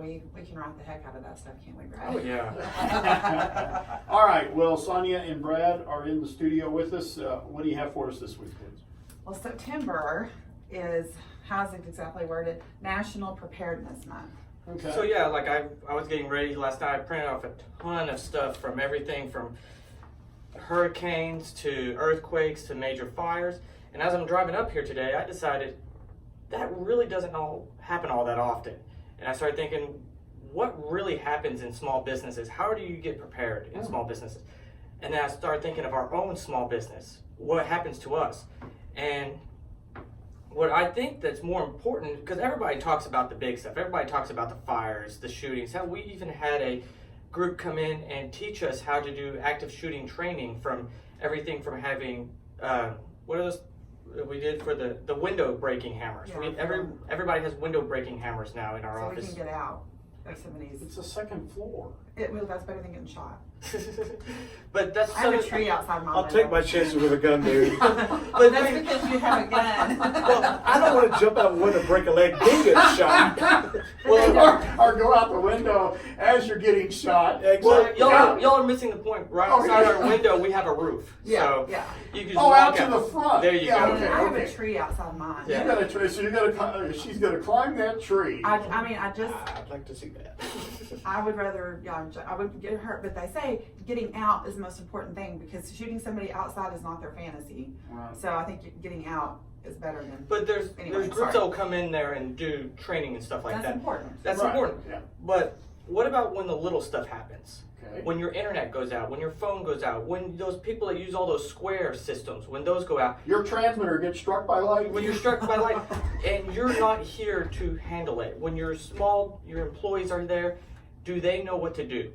we can write the heck out of that stuff, can't we, Brad? Oh, yeah. All right, well, Sonia and Brad are in the studio with us. What do you have for us this week, please? Well, September is, how's it exactly worded? National Preparedness Month. Okay. So yeah, like I was getting ready last night. I printed off a ton of stuff from everything from hurricanes to earthquakes to major fires. And as I'm driving up here today, I decided that really doesn't happen all that often. And I started thinking, what really happens in small businesses? How do you get prepared in small businesses? And then I started thinking of our own small business. What happens to us? And what I think that's more important, because everybody talks about the big stuff. Everybody talks about the fires, the shootings. How we even had a group come in and teach us how to do active shooting training, from everything from having, what are those we did for the window breaking hammers. Yeah. Everybody has window breaking hammers now in our So office. we can get out of some of these. It's a second floor. Well, that's better than getting shot. But that's I have a tree outside my I'll take my chances with a gun, dude. But that's because you have a gun. Well, I don't want to jump out the window and break a leg, then get shot. or go out the window as you're getting shot. Well, Exactly. y'all are missing the point. Right Oh, outside yeah. our window, we have a roof. Yeah, So yeah. you can just Oh, walk out to the front. There you Yeah, go. okay. I have a tree outside mine. Yeah. You got a tree, so she's gonna climb that tree. I'd like to see that. I would rather, I would get hurt, but they say getting out is the most important thing, because shooting somebody outside is not their fantasy. Right. So I think getting out is better than. But there's Anyway, groups sorry. that will come in there and do training and stuff like That's that. important. That's Right, important. yeah. But what about when the little stuff happens? Okay. When your internet goes out, when your phone goes out, when those people that use all those Square systems, when those go out, Your transmitter gets struck by lightning. when you're struck by light and you're not here to handle it, when you're small, your employees are there, do they know what to do?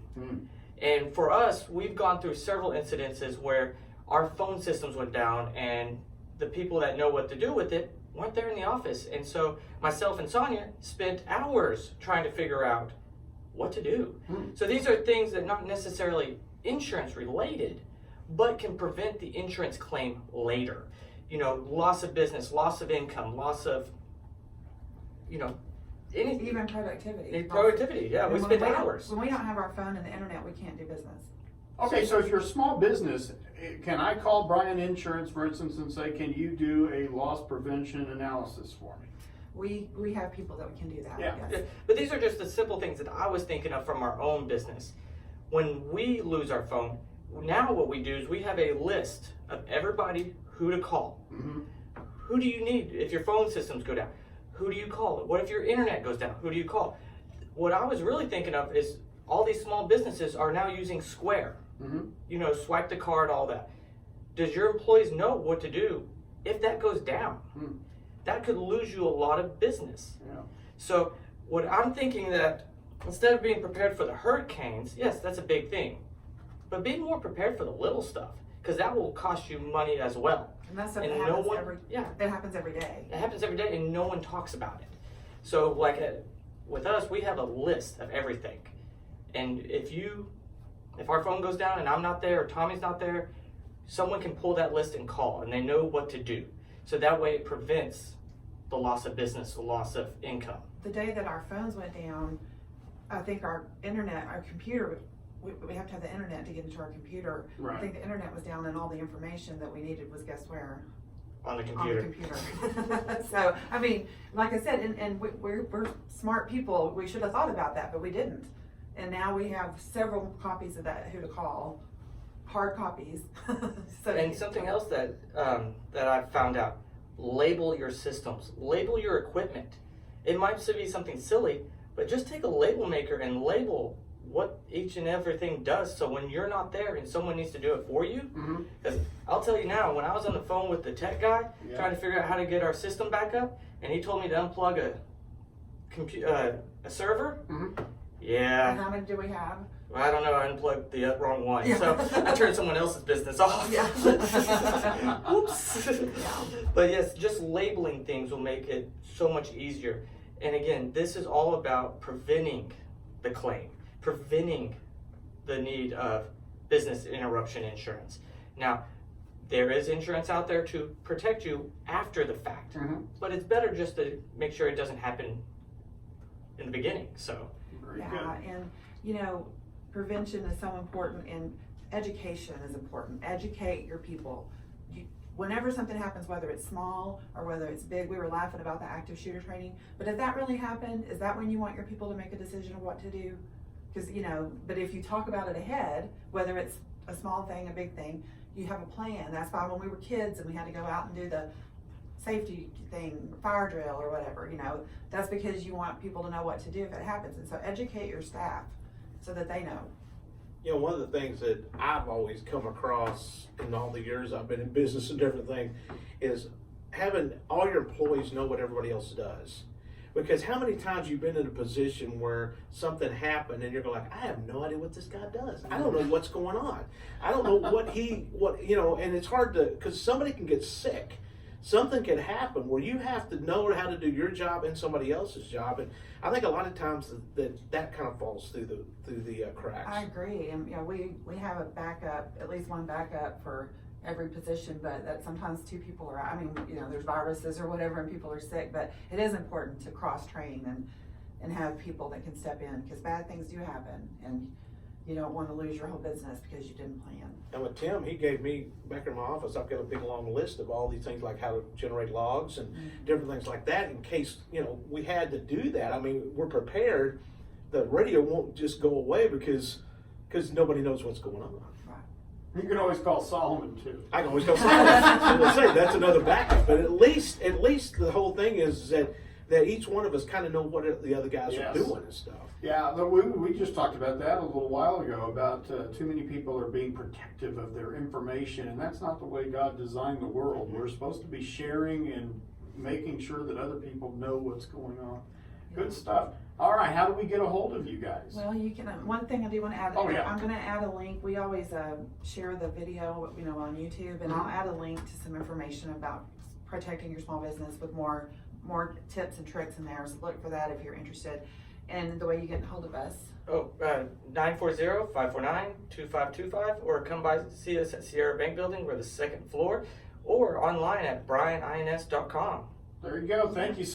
And for us, we've gone through several incidences where our phone systems went down and the people that know what to do with it weren't there in the office. And so myself and Sonia spent hours trying to figure out what to do. So these are things that not necessarily insurance related, but can prevent the insurance claim later. You know, loss of business, loss of income, loss of, anything. Even productivity. Productivity, yeah, we spent hours. When we don't have our phone and the internet, we can't do business. Okay, so if you're a small business, can I call Bryan Insurance, for instance, and say, can you do a loss prevention analysis for me? We have people that can do that. Yeah. Yes. But these are just the simple things that I was thinking of from our own business. When we lose our phone, now what we do is we have a list of everybody who to call. Who do you need if your phone systems go down? Who do you call? What if your internet goes down? Who do you call? What I was really thinking of is all these small businesses are now using Square. Swipe the card, all that. Does your employees know what to do if that goes down? That could lose you a lot of business. Yeah. So what I'm thinking, that instead of being prepared for the hurricanes, yes, that's a big thing, but being more prepared for the little stuff, because that will cost you money as well. And that's stuff And that no happens one- yeah. that happens every day. It happens every day and no one talks about it. So with us, we have a list of everything. And if our phone goes down and I'm not there or Tommy's not there, someone can pull that list and call, and they know what to do. So that way it prevents the loss of business, the loss of income. The day that our phones went down, I think our internet, our computer, we have to have the internet to get into our computer. Right. I think the internet was down and all the information that we needed was, guess where? On the On the computer. computer. So, I mean, like I said, and we're smart people. We should have thought about that, but we didn't. And now we have several copies of that, who to call, hard copies. And something else that I found out, label your systems, label your equipment. It might be something silly, but just take a label maker and label what each and everything does, so when you're not there and someone needs to do it for you. Because I'll tell you now, when I was on the phone with the tech guy trying to figure out how to get our system back up, and he told me to unplug a server, yeah. And how many do we have? Well, I don't know, I unplugged the wrong one. Yeah. So I turned someone else's business off. Yeah. Oops. But yes, just labeling things will make it so much easier. And again, this is all about preventing the claim, preventing the need of business interruption insurance. Now, there is insurance out there to protect you after the fact, but it's better just to make sure it doesn't happen in the beginning. So Very good. Yeah, and, you know, prevention is so important, and education is important. Educate your people. Whenever something happens, whether it's small or whether it's big, we were laughing about the active shooter training, but if that really happened, is that when you want your people to make a decision of what to do? Because, you know, but if you talk about it ahead, whether it's a small thing, a big thing, you have a plan. That's why when we were kids and we had to go out and do the safety thing, fire drill or whatever, you know, that's because you want people to know what to do if it happens. And so educate your staff so that they know. You know, one of the things that I've always come across in all the years I've been in business and different things is having all your employees know what everybody else does. Because how many times you've been in a position where something happened and you're like, I have no idea what this guy does. I don't know what's going on. I don't know what you know, and it's hard to, because somebody can get sick. Something can happen where you have to know how to do your job and somebody else's job, and I think a lot of times that kind of falls through the cracks. I agree, and you know, we have a backup, at least one backup for every position, but that sometimes two people are out. I mean, you know, there's viruses or whatever and people are sick, but it is important to cross train and have people that can step in, because bad things do happen, and you don't want to lose your whole business because you didn't plan. And with Tim, he gave me, back in my office, I've got a big long list of all these things, like how to generate logs and different things like that, in case, you know, we had to do that. I mean, we're prepared. The radio won't just go away because nobody knows what's going on. You can always call Solomon too. I can always go, I was gonna say, that's another backup, but at least the whole thing is that each one of us kind of know what the other guys are doing and stuff. Yeah, we just talked about that a little while ago, about too many people are being protective of their information, and that's not the way God designed the world. We're supposed to be sharing and making sure that other people know what's going on. Good stuff. All right, how do we get a hold of you guys? Well, you can, one thing I do want to add, Oh, yeah. I'm going to add a link. We always share the video, you know, on YouTube, and I'll add a link to some information about protecting your small business with more tips and tricks in there. So look for that if you're interested. And the way you get a hold of us. 940-549-2525, or come by, see us at Sierra Bank Building. We're the second floor, or online at brianins.com. There you go. Thank you.